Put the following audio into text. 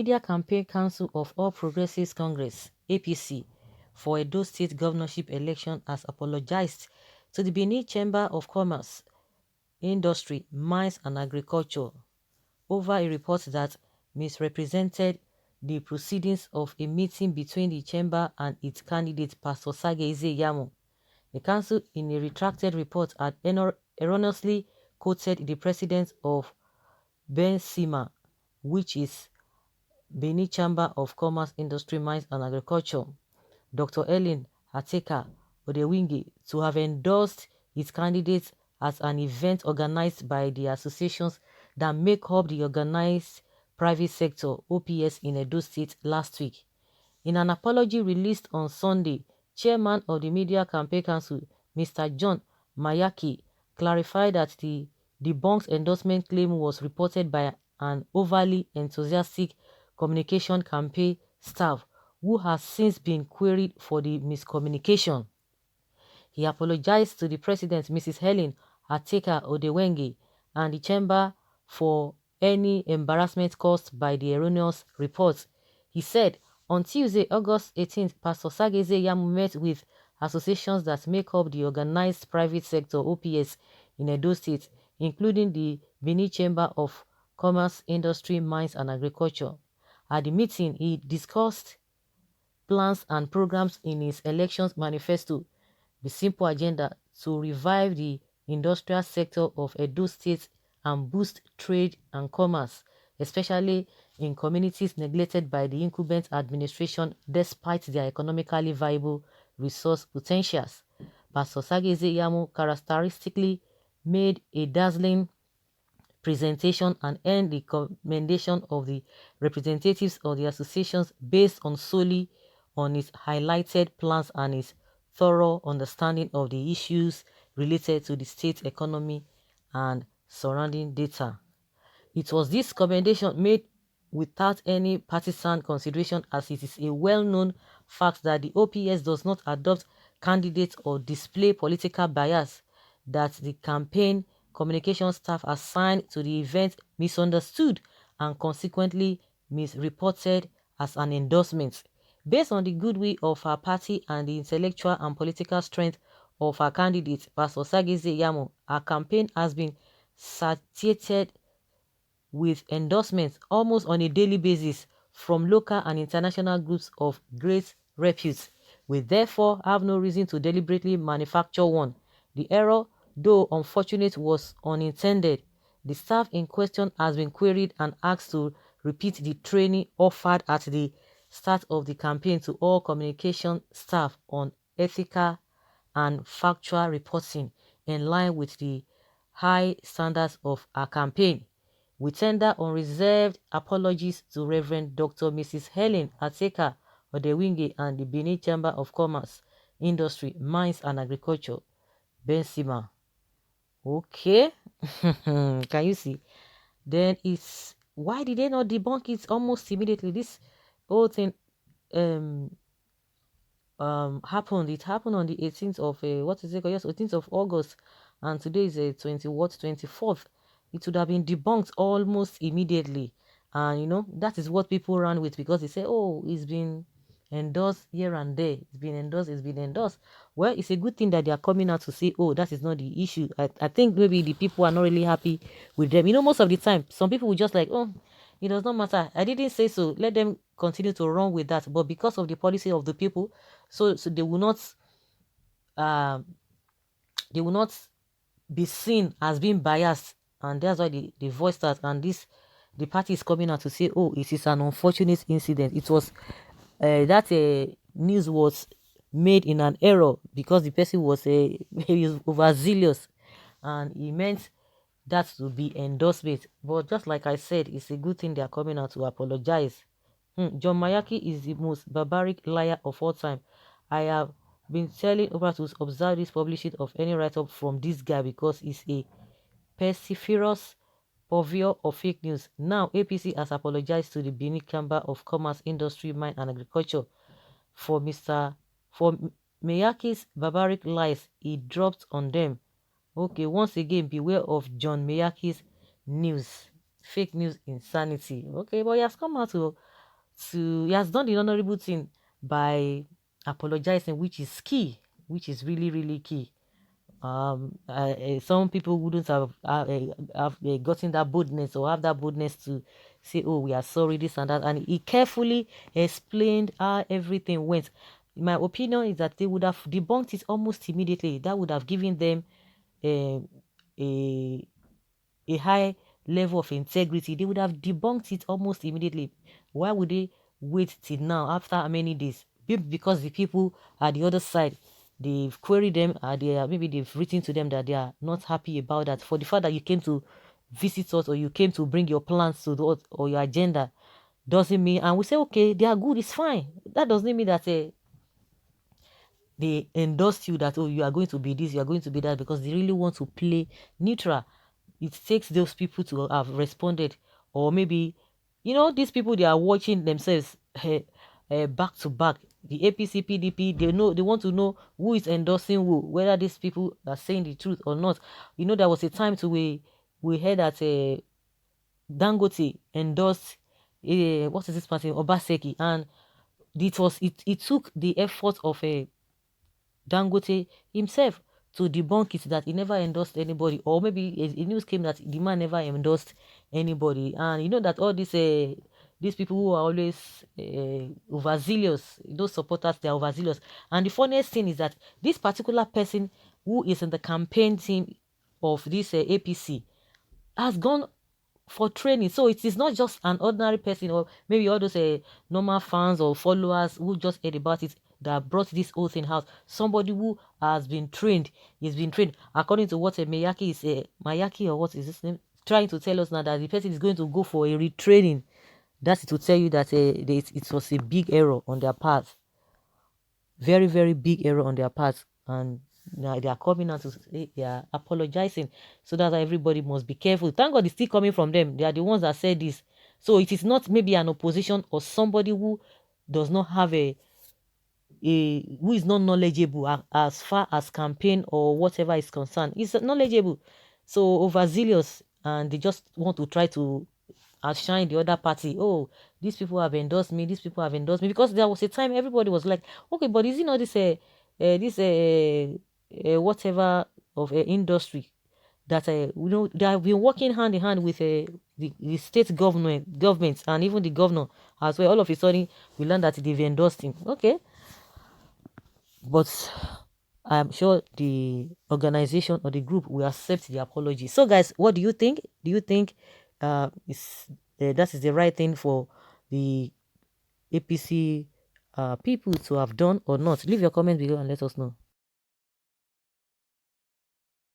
Media Campaign Council of All Progressives Congress (APC) for Edo State governorship election has apologized to the Benin Chamber of Commerce, Industry, Mines and Agriculture over a report that misrepresented the proceedings of a meeting between the chamber and its candidate Pastor Sageze Iyamu. The council, in a retracted report, had erroneously quoted the president of BENSIMA, which is Benin Chamber of Commerce, Industry, Mines and Agriculture, Dr. Ellen Ateka Odewinge, to have endorsed its candidates at an event organized by the associations that make up the Organized Private Sector (OPS) in Edo State last week. In an apology released on Sunday, Chairman of the Media Campaign Council, Mr. John Mayaki, clarified that the debunked endorsement claim was reported by an overly enthusiastic communication campaign staff who has since been queried for the miscommunication. He apologized to the president, Mrs. Helen Ateka Odewenge, and the chamber for any embarrassment caused by the erroneous reports. He said, on Tuesday, August 18th, Pastor Sageze Iyamu met with associations that make up the Organized Private Sector (OPS) in Edo State, including the Benin Chamber of Commerce, Industry, Mines and Agriculture. At the meeting, he discussed plans and programs in his elections manifesto, the simple agenda to revive the industrial sector of Edo State and boost trade and commerce, especially in communities neglected by the incumbent administration despite their economically viable resource potentials. Pastor Sageze Iyamu characteristically made a dazzling presentation and earned the commendation of the representatives of the associations based on solely on his highlighted plans and his thorough understanding of the issues related to the state economy and surrounding data. It was this commendation made without any partisan consideration, as it is a well-known fact that the OPS does not adopt candidates or display political bias, that the campaign communication staff assigned to the event misunderstood and consequently misreported as an endorsement. Based on the goodwill of our party and the intellectual and political strength of our candidate, Pastor Sageze Iyamu, our campaign has been satiated with endorsements almost on a daily basis from local and international groups of great repute. We therefore have no reason to deliberately manufacture one. The error, though unfortunate, was unintended. The staff in question has been queried and asked to repeat the training offered at the start of the campaign to all communication staff on ethical and factual reporting in line with the high standards of our campaign. We tender unreserved apologies to Reverend Dr. Mrs. Helen Ateka Odewinge and the Benin Chamber of Commerce, Industry, Mines and Agriculture, Bensima. Okay, can you see? Then it's, why did they not debunk it almost immediately? This whole thing happened. It happened on the 18th of what is it called? Yes, 18th of August, and today is 24th. It would have been debunked almost immediately, and you know that is what people ran with, because they say, oh, it's been endorsed here and there, it's been endorsed. Well, it's a good thing that they are coming out to say, oh, that is not the issue. I think maybe the people are not really happy with them. You know, most of the time some people will just like, oh, it does not matter, I didn't say so, let them continue to run with that. But because of the policy of the people, so they will not um they will not be seen as being biased, and that's why they voiced that. And the party is coming out to say, oh, it is an unfortunate incident. It was that news was made in an error because the person was he was overzealous, and he meant that to be endorsement. But just like I said, it's a good thing they are coming out to apologize. John Mayaki is the most barbaric liar of all time. I have been telling Oprah to observe this publishing of any write-up from this guy, because he's a pestiferous purveyor of fake news. Now, APC has apologized to the Benin Chamber of Commerce, Industry, Mine and Agriculture for Mayaki's barbaric lies he dropped on them. Okay, once again, beware of John Mayaki's news. Fake news insanity. Okay, but he has come out to he has done the honorable thing by apologizing, which is key, which is really, really key. Some people wouldn't have gotten that boldness or have that boldness to say, oh, we are sorry, this and that. And he carefully explained how everything went. My opinion is that they would have debunked it almost immediately. That would have given them um, a a high level of integrity. They would have debunked it almost immediately. Why would they wait till now after how many days? Maybe because the people at the other side, they've queried them, maybe they've written to them that they are not happy about that. For the fact that you came to visit us or you came to bring your plans to us or your agenda doesn't mean, and we say, okay, they are good, it's fine. That doesn't mean that they endorse you that, oh, you are going to be this, you are going to be that, because they really want to play neutral. It takes those people to have responded, or maybe, these people, they are watching themselves back to back. The APC, PDP, they want to know who is endorsing who, whether these people are saying the truth or not. There was a time to we heard that Dangote endorsed what is this person, Obaseki, and it took the effort of a Dangote himself to debunk it that he never endorsed anybody, or maybe a news came that the man never endorsed anybody. And that all these people who are always overzealous, those supporters, they are overzealous. And the funniest thing is that this particular person who is in the campaign team of this APC has gone for training. So it is not just an ordinary person, or maybe all those normal fans or followers who just heard about it that brought this whole thing out. Somebody who has been trained. He's been trained according to what Miyaki is Mayaki, or what is his name, trying to tell us now, that the person is going to go for a retraining. That's to tell you that it was a big error on their part. Very, very big error on their part. And now they are coming out to say they are apologizing. So that's why everybody must be careful. Thank God it's still coming from them. They are the ones that said this. So it is not maybe an opposition or somebody who does not have who is not knowledgeable as far as campaign or whatever is concerned. It's knowledgeable. So overzealous, and they just want to try to outshine the other party. Oh, these people have endorsed me, these people have endorsed me. Because there was a time everybody was like, okay, but is it not this whatever of industry that they have been working hand in hand with the state governments, and even the governor as well. All of a sudden we learned that they've endorsed him. Okay, but I'm sure the organization or the group will accept the apology. So, guys, what do you think? Do you think that is the right thing for the APC people to have done or not? Leave your comment below and let us know.